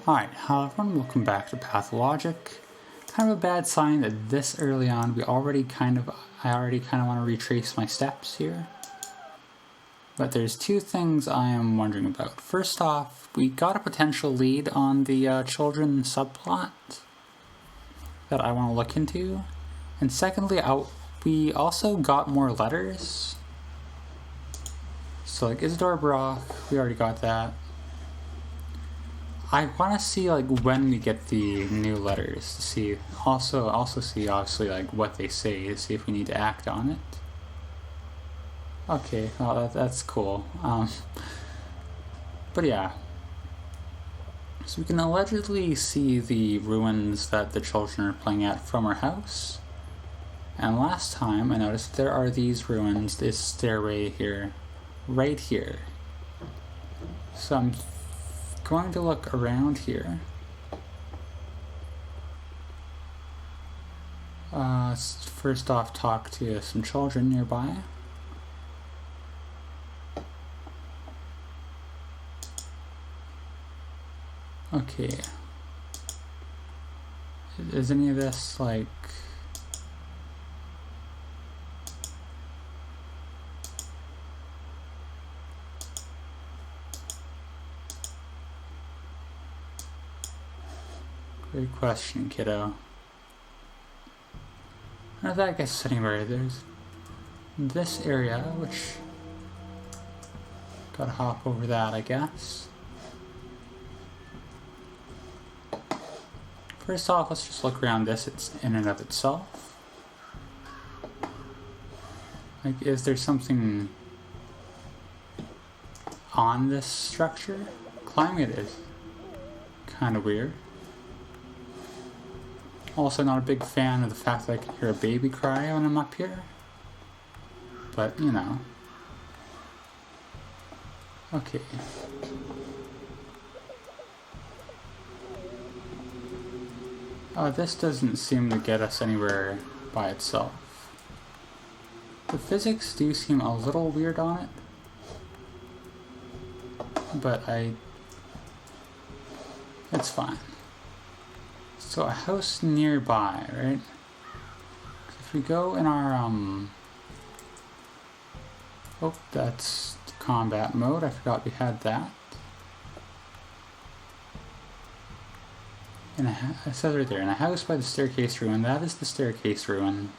Alright, hello everyone, welcome back to pathologic. Kind of a bad sign that this early on I already kind of want to retrace my steps here. But there's two things I am wondering about. First off, we got a potential lead on the children subplot that I want to look into. And secondly, we also got more letters. So like Isidore Brock, we already got that. I want to see like when we get the new letters to see, also see obviously like what they say to see if we need to act on it. Okay, well that's cool. But yeah, so we can allegedly see the ruins that the children are playing at from our house. And last time I noticed there are these ruins, this stairway here, right here. So I'm going to look around here. First off, talk to some children nearby. Okay. Is any of this like... Great question, kiddo. I don't know if that gets us anywhere. There's this area, which... Gotta hop over that, I guess. First off, let's just look around this. It's in and of itself. Like, is there something on this structure? Climbing it is kind of weird. Also not a big fan of the fact that I can hear a baby cry when I'm up here. But, you know. Okay. This doesn't seem to get us anywhere by itself. The physics do seem a little weird on it. But it's fine. So a house nearby, right? If we go in our, oh, that's combat mode. I forgot we had that. It says right there, in a house by the staircase ruin. That is the staircase ruin.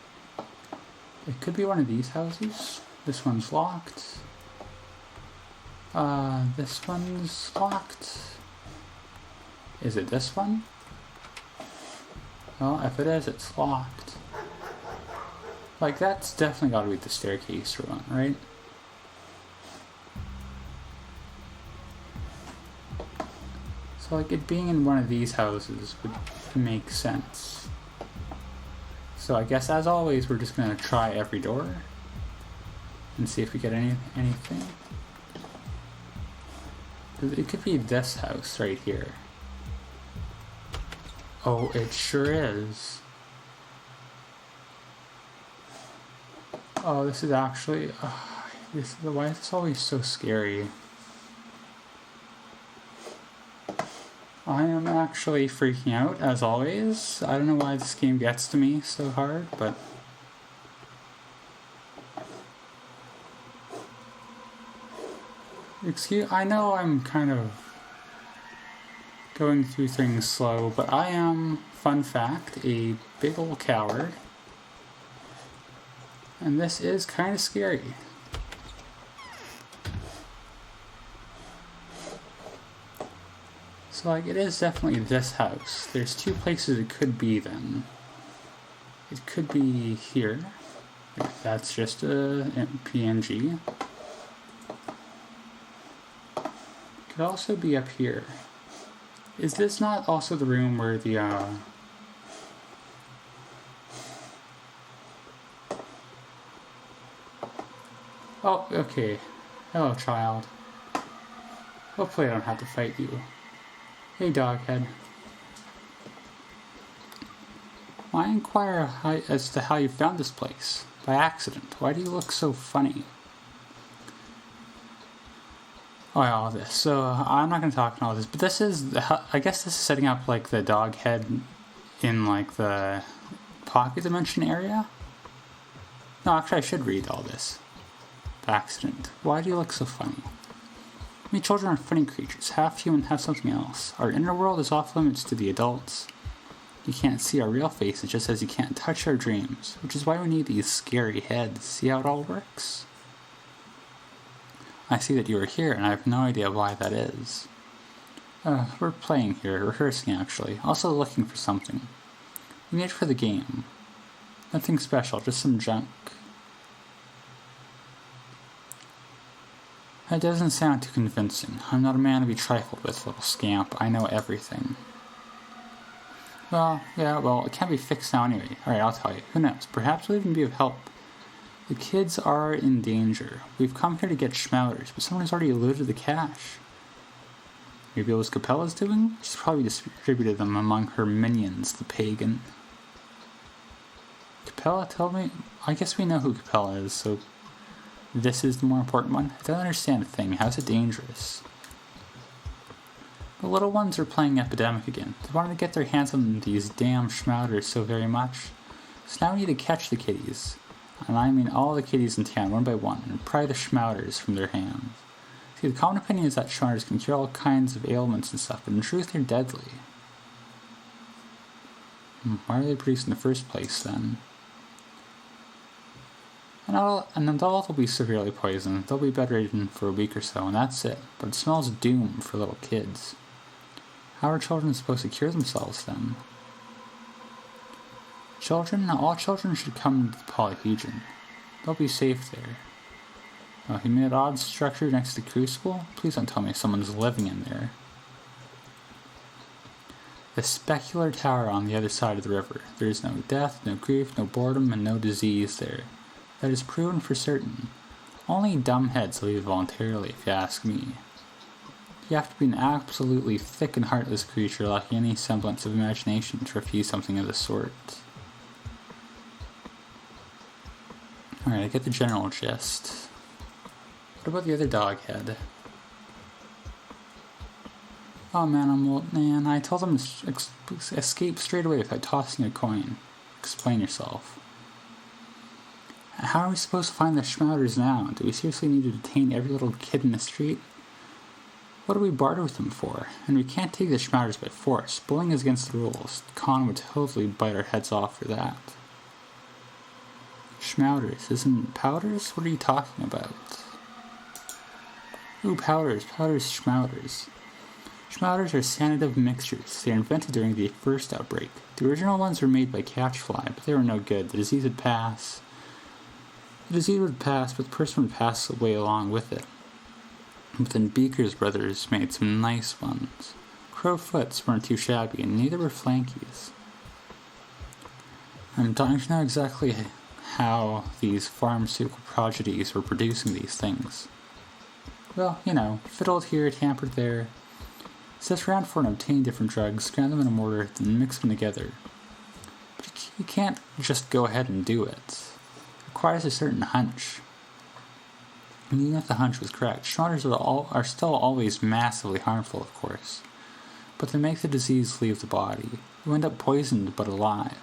It could be one of these houses. This one's locked. This one's locked. Is it this one? Well, if it is, it's locked. Like, that's definitely gotta be the staircase ruin, right? So, like, it being in one of these houses would make sense. So, I guess, as always, we're just gonna try every door and see if we get anything. It could be this house right here. Oh, it sure is. Oh, this is actually... why is this always so scary? I am actually freaking out, as always. I don't know why this game gets to me so hard, but... I know I'm kind of going through things slow, but I am, fun fact, a big ol' coward. And this is kind of scary. So, like, it is definitely this house. There's two places it could be, then. It could be here. Like, that's just a PNG. It could also be up here. Is this not also the room where the, Oh, okay. Hello, child. Hopefully I don't have to fight you. Hey, Doghead. Why inquire as to how you found this place? By accident. Why do you look so funny? Oh yeah, all this. So I'm not going to talk about all this, but this is, I guess this is setting up like the dog head in like the pocket dimension area. No, actually I should read all this. The accident. Why do you look so funny? We children are funny creatures, half human, half something else. Our inner world is off limits to the adults. You can't see our real faces just as you can't touch our dreams, which is why we need these scary heads. See how it all works? I see that you are here, and I have no idea why that is. We're playing here, rehearsing actually, also looking for something. We need it for the game. Nothing special, just some junk. That doesn't sound too convincing. I'm not a man to be trifled with, little scamp. I know everything. Well, it can't be fixed now anyway. Alright, I'll tell you. Who knows? Perhaps we'll even be of help. The kids are in danger. We've come here to get shmowders, but someone has already eluded the cash. Maybe it was Capella's doing? She's probably distributed them among her minions, the pagan. Capella told me? I guess we know who Capella is, so this is the more important one? I don't understand a thing. How's it dangerous? The little ones are playing Epidemic again. They wanted to get their hands on these damn shmowders so very much. So now we need to catch the kitties. And I mean all the kitties in town, one by one, and pry the shmowders from their hands. See, the common opinion is that shmowders can cure all kinds of ailments and stuff, but in truth they're deadly. Why are they produced in the first place, then? And adults will be severely poisoned. They'll be bedridden for a week or so, and that's it. But it smells doom for little kids. How are children supposed to cure themselves, then? All children should come to the polyhedron. They'll be safe there. Oh, he made an odd structure next to the crucible? Please don't tell me someone's living in there. The specular tower on the other side of the river. There is no death, no grief, no boredom, and no disease there. That is proven for certain. Only dumbheads leave voluntarily, if you ask me. You have to be an absolutely thick and heartless creature lacking any semblance of imagination to refuse something of the sort. Alright, I get the general gist. What about the other dog head? Oh man, I told him to escape straight away without tossing a coin. Explain yourself. How are we supposed to find the shmowders now? Do we seriously need to detain every little kid in the street? What do we barter with them for? And we can't take the shmowders by force. Bullying is against the rules. Khan would totally bite our heads off for that. Shmowders, isn't powders? What are you talking about? Ooh, powders, shmowders. Shmowders are sanative mixtures. They were invented during the first outbreak. The original ones were made by catchfly, but they were no good. The disease would pass. But the person would pass away along with it. But then Beaker's brothers made some nice ones. Crowfoots weren't too shabby, and neither were Flankies. I'm dying to know exactly how these pharmaceutical prodigies were producing these things. Well, fiddled here, tampered there. Sit around for and obtain different drugs, grind them in a mortar, then mix them together. But you can't just go ahead and do it. It requires a certain hunch. And even if the hunch was correct, shmowders are still always massively harmful, of course. But they make the disease leave the body. You end up poisoned but alive.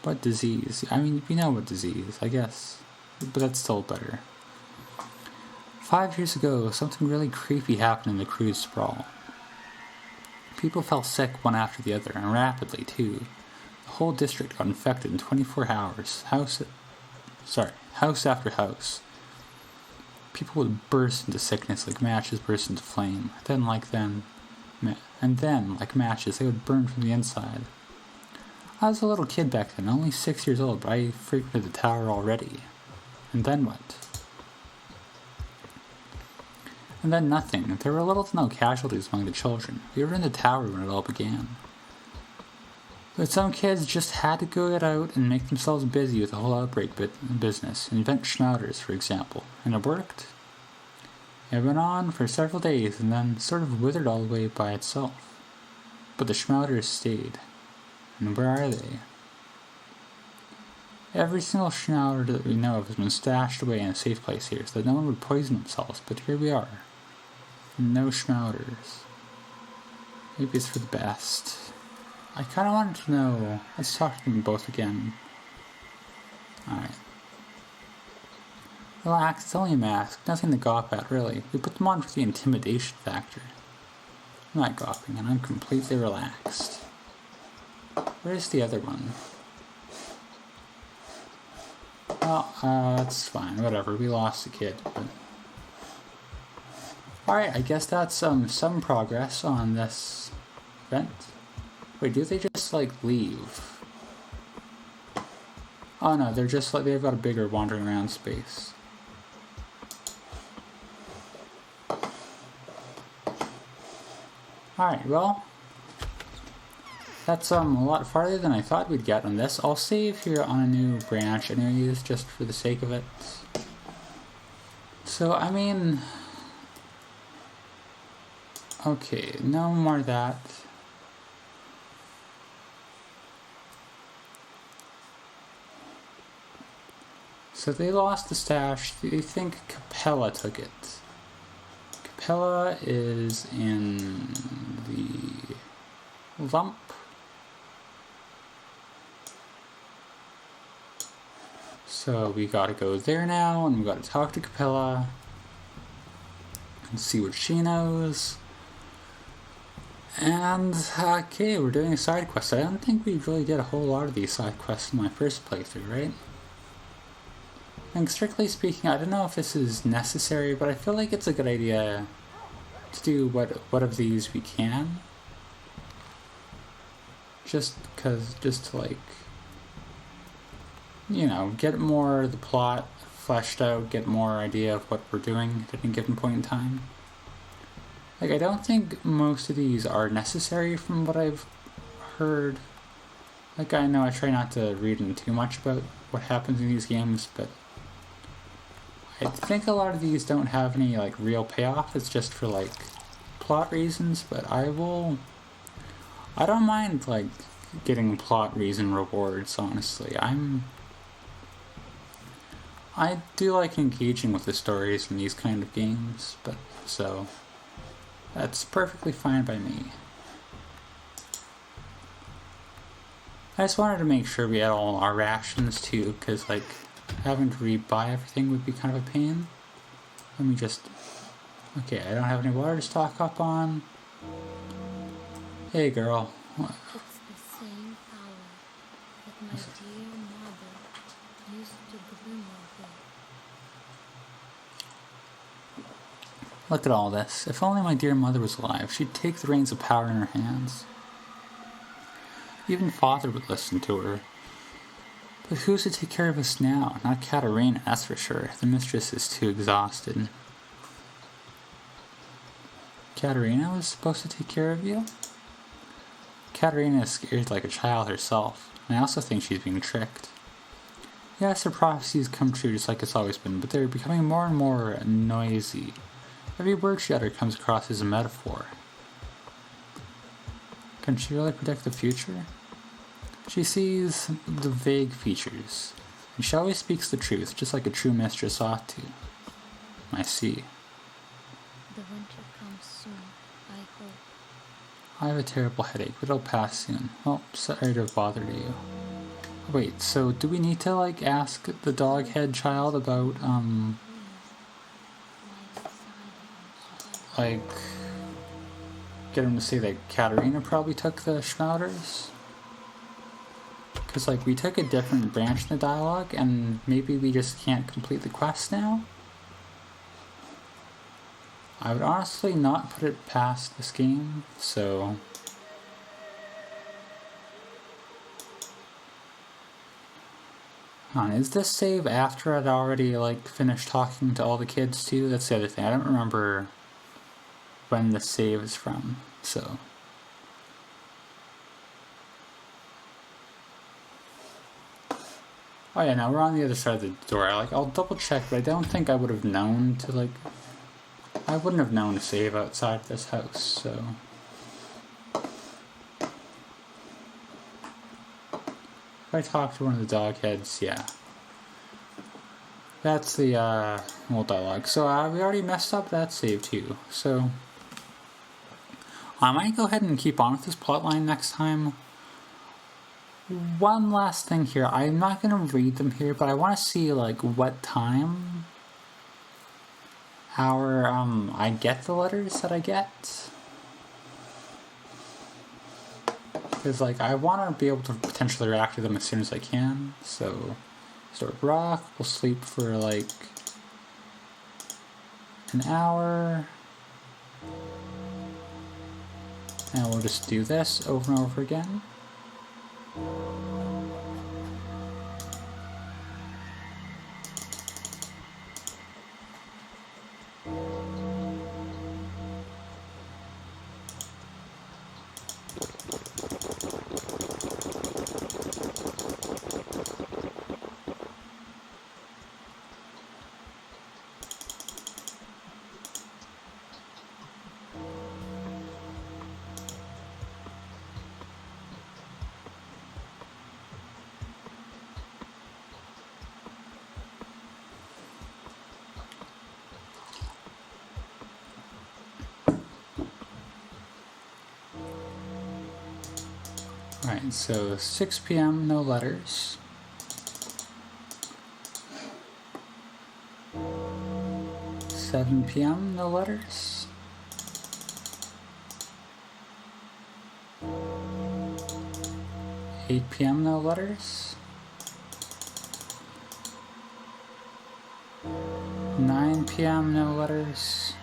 What disease? I mean, we know what disease, I guess. But that's still better. 5 years ago, something really creepy happened in the crude sprawl. People fell sick one after the other, and rapidly, too. The whole district got infected in 24 hours. House after house. People would burst into sickness like matches burst into flame. Then, like matches, they would burn from the inside. I was a little kid back then, only 6 years old, but I frequented the tower already. And then what? And then nothing. There were little to no casualties among the children. We were in the tower when it all began. But some kids just had to go out and make themselves busy with the whole outbreak business. Invent shmowders, for example. And it worked. It went on for several days and then sort of withered all the way by itself. But the shmowders stayed. And where are they? Every single shmowder that we know of has been stashed away in a safe place here, so that no one would poison themselves, but here we are. No shmowders. Maybe it's for the best. I kind of wanted to know... Let's talk to them both again. Alright. Relax, it's only a mask. Nothing to gawp at, really. We put them on for the intimidation factor. I'm not gawping, and I'm completely relaxed. Where's the other one? Well, that's fine. Whatever. We lost the kid. But... Alright, I guess that's some progress on this event. Wait, do they just, like, leave? Oh no, they're just like, they've got a bigger wandering around space. Alright, well, that's a lot farther than I thought we'd get on this. I'll save here on a new branch anyways, just for the sake of it. So, I mean... Okay, no more of that. So they lost the stash. They think Capella took it. Capella is in the lump. So we gotta go there now, and we gotta talk to Capella and see what she knows. And, okay, we're doing a side quest. I don't think we really did a whole lot of these side quests in my first playthrough, right? And strictly speaking, I don't know if this is necessary, but I feel like it's a good idea to do what of these we can. Just to, like, you know, get more of the plot fleshed out, get more idea of what we're doing at any given point in time. Like, I don't think most of these are necessary from what I've heard. Like, I know I try not to read in too much about what happens in these games, but I think a lot of these don't have any, like, real payoff. It's just for, like, plot reasons, but I don't mind, like, getting plot reason rewards, honestly. I do like engaging with the stories in these kind of games, but, so... That's perfectly fine by me. I just wanted to make sure we had all our rations too, because like having to rebuy everything would be kind of a pain. Let me just... Okay, I don't have any water to stock up on. Hey girl. It's the same power that my dear mother used to glimmer with. Look at all this. If only my dear mother was alive, she'd take the reins of power in her hands. Even father would listen to her. But who's to take care of us now? Not Katerina, that's for sure. The mistress is too exhausted. Katerina was supposed to take care of you? Katerina is scared like a child herself, and I also think she's being tricked. Yes, her prophecies come true just like it's always been, but they're becoming more and more noisy. Every word she utters comes across as a metaphor. Can she really predict the future? She sees the vague features, and she always speaks the truth, just like a true mistress ought to. I see. The winter comes soon, I hope. I have a terrible headache, but it'll pass soon. Oh, sorry to have bothered you. Wait, so do we need to, like, ask the dog-head child about, like, get him to say that Katerina probably took the shmowders? Because, like, we took a different branch in the dialogue, and maybe we just can't complete the quest now? I would honestly not put it past this game, so... Is this save after I'd already, like, finished talking to all the kids, too? That's the other thing. I don't remember when the save is from, so... Oh yeah, now we're on the other side of the door. Like, I'll double check, but I don't think I would have known to, like... I wouldn't have known to save outside this house, so... If I talk to one of the dog heads, yeah. That's the old dialogue. So we already messed up that save too. So I might go ahead and keep on with this plotline next time. One last thing here. I'm not going to read them here, but I want to see like what time I get the letters that I get. Because like I want to be able to potentially react to them as soon as I can. So start rock, we'll sleep for like an hour. And we'll just do this over and over again. Alright, so 6 p.m. no letters. 7 p.m. no letters. 8 p.m. no letters. 9 p.m. no letters.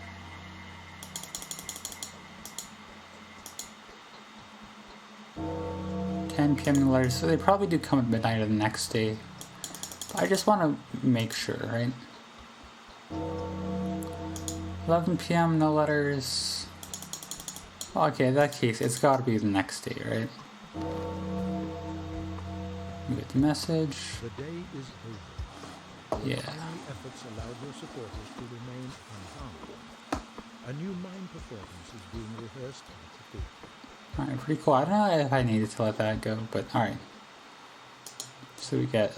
10 p.m. no letters. So they probably do come at midnight of the next day. But I just want to make sure, right? 11 p.m. no letters. Okay, in that case, it's got to be the next day, right? We get the message. The day is over. Yeah. Tiny efforts allowed your supporters to remain unharmed. A new mime performance is being rehearsed at the theater. Alright, pretty cool. I don't know if I needed to let that go, but alright. So we get,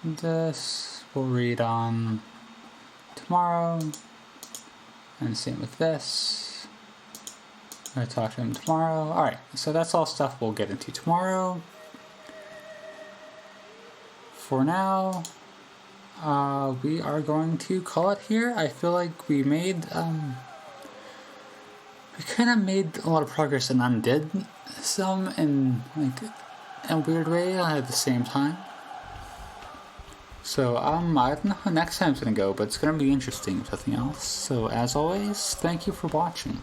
this. We'll read on tomorrow. And same with this. I'm going to talk to him tomorrow. Alright, so that's all stuff we'll get into tomorrow. For now, we are going to call it here. I feel like we made, we kind of made a lot of progress and undid some in like a weird way at the same time. So I don't know how next time's gonna go, but it's gonna be interesting if nothing else. So as always, thank you for watching.